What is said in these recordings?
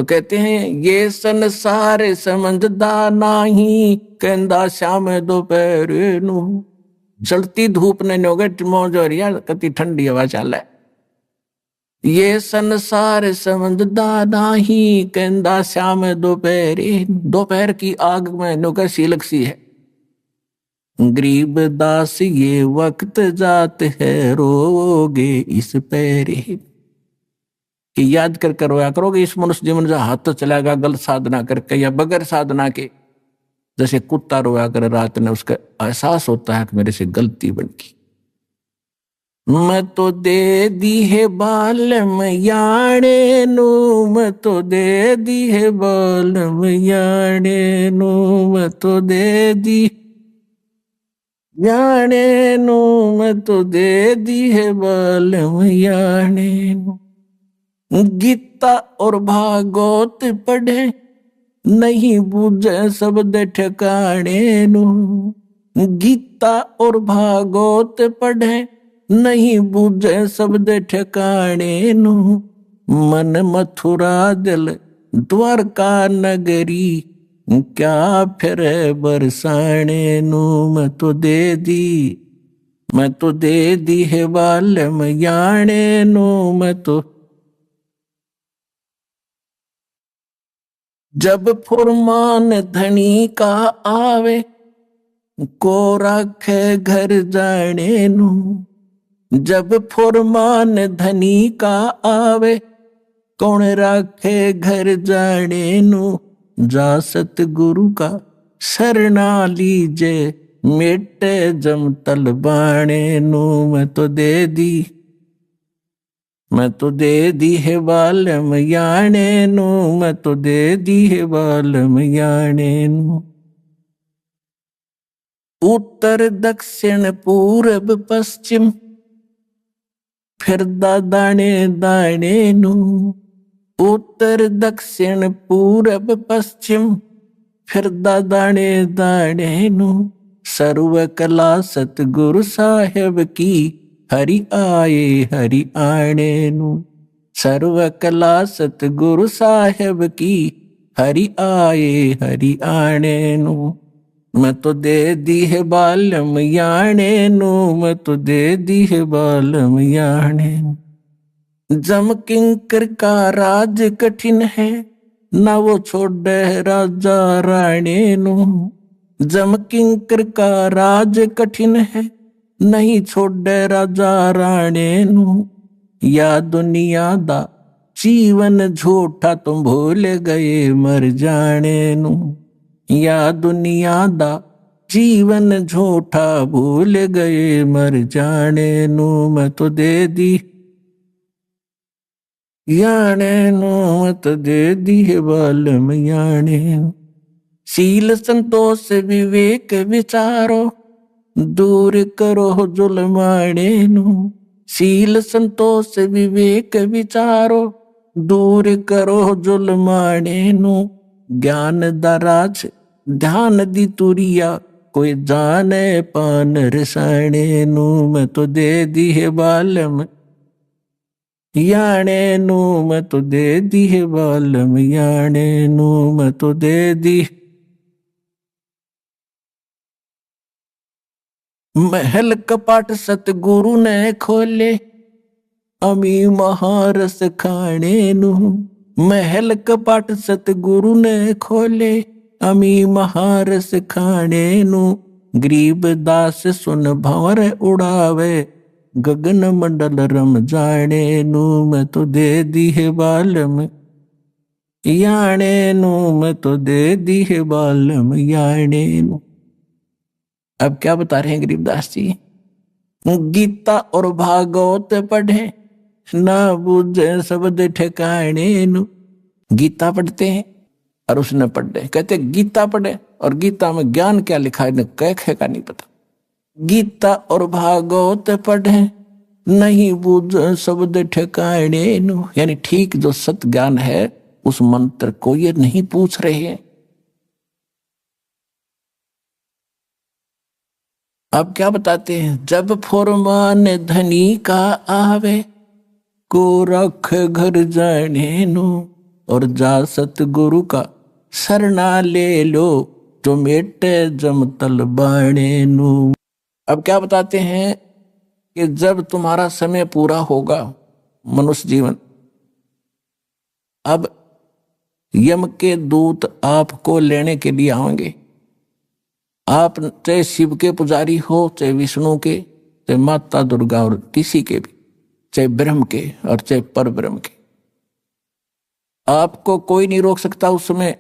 तो कहते हैं ये संसार समझदा नाही, कहंदा शाम दोपहर नू। जलती धूप ने नोगट मौज हो रही है, कति ठंडी हवा चल है। ये संसार समझदा नाही, कहंदा शाम दोपहर। दोपहर की आग में नोकर सीलक सी है। गरीब दास ये वक्त जात है, रोगे इस पैरे। कि याद कर रोया करोगे इस मनुष्य जीवन जो हाथ तो चलाएगा गलत साधना करके या बगैर साधना के। जैसे कुत्ता रोया करे रात में, उसका एहसास होता है कि मेरे से गलती बन गई। मैं तो दे दी है बालम याने नू, मैं तो दे दी है बालम याने नू, मैं तो दे दी याने नू, मैं तो दे दी है बालम याने नू। गीता और भागवत पढ़े, नहीं बूझे शब्द ठिकाने नू। गीता और भागवत पढ़े, नहीं बूझे शब्द ठिकाने नू। मन मथुरा दिल द्वारका नगरी, क्या फिर बरसाने नू। मैं तो दे दी है बालम याने नू, मैं तो। जब फुरमान धनी का आवे, को रखे घर जाने नू। जब फुरमान धनी का आवे, कौन रखे घर जाने नू। जा सतगुरु का शरणा लीजे, मेटे जम तल बाणे नू। मैं तो दे दी है बालम याने नू, मैं तो दे दी है बालम याने नू। उत्तर दक्षिण पूरब पश्चिम, फिरदा दाने दाने नू। उत्तर दक्षिण पूरब पश्चिम, फिरदा दाने दाने नू। सर्व कला सतगुरु साहेब की, हरि आणे नू। सर्व कला सतगुरु साहेब की, हरि आणे नू। मैं तो दे दी है बालम याने नू, मैं तो दे दी है बालम याने नू। जम किंकर का राज कठिन है, ना वो छोड़े राजा राणे नू। जम किंकर का राज कठिन है, नहीं छोड़े राजा राणे नू। या दुनिया दा जीवन झूठा, तुम भूल गए मर जाने नू। या दुनिया दा जीवन झूठा, भूल गए मर जाने नू। मैं तो दे दी याने नू, मैं तो दे दी है बालम याने नू। शील संतोष विवेक विचारो, दूर करो जुल्माणे नू। शील संतोष विवेक विचारो, दूर करो जुल्माणे नू। ज्ञान दराज ध्यान दी तुरिया, कोई जाने पान रसाणे नू। मैं तो दे दी है बालम याने नू, मैं तो दे दी है बालम याने नू। मैं तो दे दी। महल कपाट सतगुरु ने खोले, अमी महारस खाने नू। महल कपाट सतगुरु ने खोले, अमी महारस खाने नू। गरीब दास सुन भंवर उड़ावे, गगन मंडल रम जाने नू। मैं तो दे दी है बालम याने नू, मैं तो दे दी है बालम याने नू। अब क्या बता रहे हैं गरीबदास जी? गीता और भागवत पढ़े, ना बूझे शब्द ठिकाने नू। गीता पढ़ते हैं और उसने पढ़े, कहते गीता पढ़े और गीता में ज्ञान क्या लिखा है कह का नहीं पता। गीता और भागवत पढ़े, नहीं बूझे शब्द ठिकाने नू। यानी ठीक जो सत ज्ञान है उस मंत्र को ये नहीं पूछ रहे हैं। अब क्या बताते हैं? जब फुरमान धनी का आवे, को रख घर जाने नू। और जा सतगुरु का सरना ले लो, जो मेटे जम तल बाणे नू। अब क्या बताते हैं कि जब तुम्हारा समय पूरा होगा मनुष्य जीवन, अब यम के दूत आपको लेने के लिए आएंगे। आप चाहे शिव के पुजारी हो, चाहे विष्णु के, चाहे माता दुर्गा और किसी के भी, चाहे ब्रह्म के और चाहे पर ब्रह्म के, आपको कोई नहीं रोक सकता। उस समय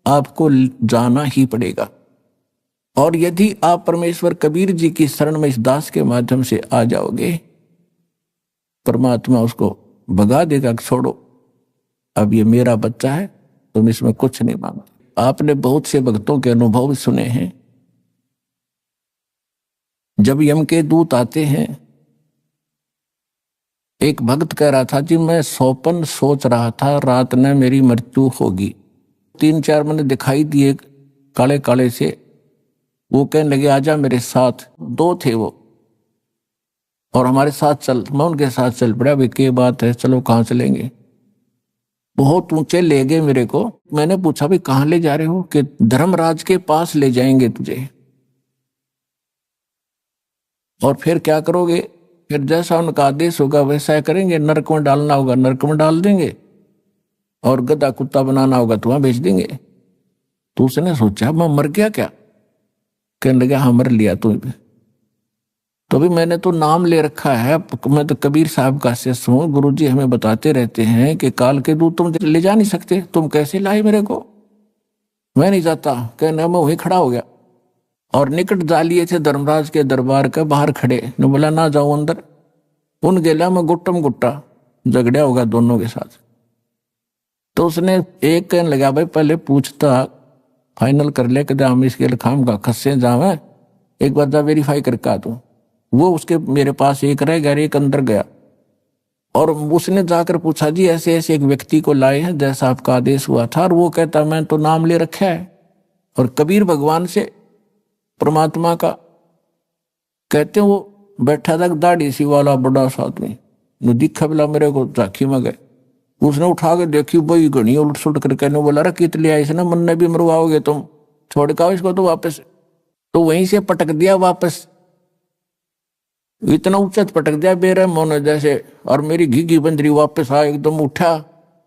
आपको जाना ही पड़ेगा। और यदि आप परमेश्वर कबीर जी की शरण में इस दास के माध्यम से आ जाओगे, परमात्मा उसको भगा देगा, छोड़ो अब ये मेरा बच्चा है, तुम इसमें कुछ नहीं मांगते। आपने बहुत से भक्तों के अनुभव सुने हैं। जब यम के दूत आते हैं, एक भक्त कह रहा था जी मैं सौपन सोच रहा था, रात में मेरी मृत्यु होगी। 3-4 मैंने दिखाई दिए काले काले से, वो कहने लगे आजा मेरे साथ। 2 थे वो, और हमारे साथ चल। मैं उनके साथ चल पड़ा। भाई क्या बात है, चलो कहाँ चलेंगे। बहुत ऊंचे ले गए मेरे को। मैंने पूछा भाई कहाँ ले जा रहे हो? कि धर्मराज के पास ले जाएंगे तुझे। और फिर क्या करोगे? फिर जैसा उनका आदेश होगा वैसा करेंगे। नरक में डालना होगा नरक में डाल देंगे, और गधा कुत्ता बनाना होगा तो वहां भेज देंगे। तो उसने सोचा मैं मर गया क्या? कहने लगा हाँ मर लिया तू। तो भी मैंने तो नाम ले रखा है, मैं तो कबीर साहब का शिष्य हूँ। गुरुजी हमें बताते रहते हैं कि काल के दूत तुम ले जा नहीं सकते, तुम कैसे लाए मेरे को? मैं नहीं जाता। कहना मैं वहीं खड़ा हो गया, और निकट जा लिए थे धर्मराज के दरबार के बाहर खड़े। ने बोला ना जाओ अंदर। उन गेला में गुट्टम गुट्टा झगड़ा होगा दोनों के साथ। तो उसने एक कहने लगा भाई पहले पूछता, फाइनल कर ले कि हम इसके लखाम का खस्से जावे, एक बार जा वेरीफाई करके आ तू। वो उसके मेरे पास एक रह गया, एक अंदर गया, और उसने जाकर पूछा जी ऐसे ऐसे एक व्यक्ति को लाए हैं जैसा आपका आदेश हुआ था। और वो कहता मैं तो नाम ले रखा है। और कबीर भगवान से परमात्मा का कहते हैं, वो बैठा था दाढ़ी सी वाला बड़ा सा आदमी, दिखा बिला मेरे को झांकी में गए। उसने उठा के देखी भाई घनी उलट सुलट कर कहने बोला अरे कित लिया इसने, मन ने भी मरवाओगे तुम, छोड़ के आओ इसको तो वापस। तो वहीं से पटक दिया वापस, इतना ऊंचा पटक दिया बेरहम होने जैसे। और मेरी घी बंदरी वापस आ, एकदम उठा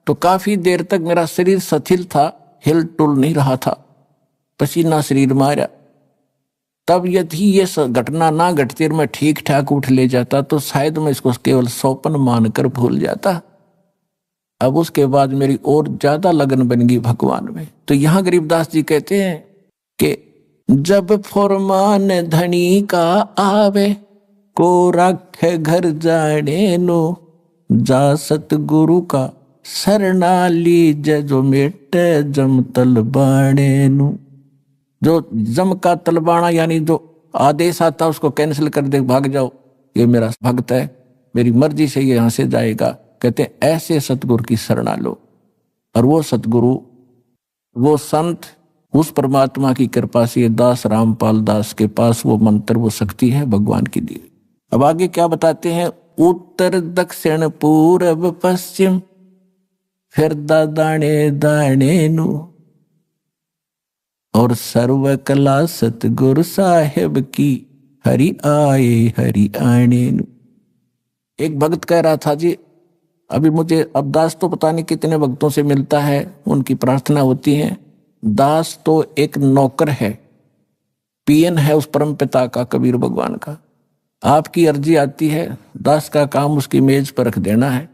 तो काफी देर तक मेरा शरीर शिथिल था, हिल टुल नहीं रहा था, पसीना शरीर मारा। तब यदि ये घटना ना घटती और मैं ठीक ठाक उठ ले जाता तो शायद मैं इसको केवल सौपन मानकर भूल जाता। अब उसके बाद मेरी और ज्यादा लगन बन गई भगवान में। तो यहाँ गरीबदास जी कहते हैं कि जब फरमान धनी का आवे, को रखे घर जाने नो, जा सतगुरु का सरना लीज, जो मेटे जम तल बाणे नु। जो जम का तलबाना यानी जो आदेश आता उसको कैंसिल कर दे, भाग जाओ, ये मेरा भक्त है, मेरी मर्जी से ये यहाँ से जाएगा। कहते हैं ऐसे सतगुरु की शरणा लो। और वो सतगुरु, वो संत, उस परमात्मा की कृपा से दास रामपाल दास के पास वो मंत्र, वो शक्ति है भगवान की दी। अब आगे क्या बताते हैं? उत्तर दक्षिण पूर्व पश्चिम, फिर दाने दाने नु, और सर्व कला सतगुरु साहेब की, हरि आए हरि आने नु। एक भक्त कह रहा था जी अभी मुझे, अब दास तो पता नहीं कितने भक्तों से मिलता है, उनकी प्रार्थना होती है। दास तो एक नौकर है, पीएन है उस परम पिता का, कबीर भगवान का। आपकी अर्जी आती है, दास का काम उसकी मेज पर रख देना है।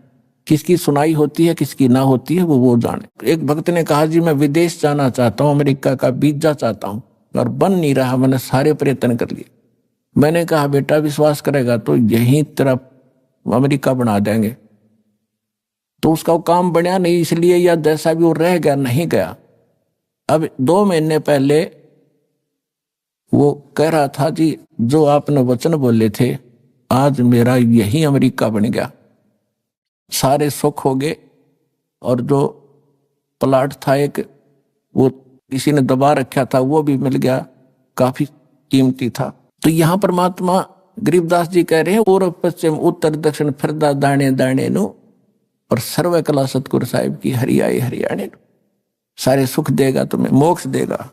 किसकी सुनाई होती है किसकी ना होती है वो जाने। एक भक्त ने कहा जी मैं विदेश जाना चाहता हूँ, अमेरिका का वीजा चाहता हूँ, और बन नहीं रहा, मैंने सारे प्रयत्न कर लिए। मैंने कहा बेटा विश्वास करेगा तो यहीं तेरा अमेरिका बना देंगे। तो उसका काम बनया नहीं, इसलिए या जैसा भी वो रह गया, नहीं गया। अब 2 महीने पहले वो कह रहा था जी जो आपने वचन बोले थे, आज मेरा यही अमेरिका बन गया, सारे सुख हो गए। और जो प्लाट था एक, वो किसी ने दबा रखा था, वो भी मिल गया, काफी कीमती था। तो यहाँ परमात्मा गरीबदास जी कह रहे हैं पूर्व पश्चिम उत्तर दक्षिण फिरदा दाने दाने नु, और सर्व कला सतगुरु साहिब की हरियाई हरियाणी सारे सुख देगा, तुम्हें मोक्ष देगा।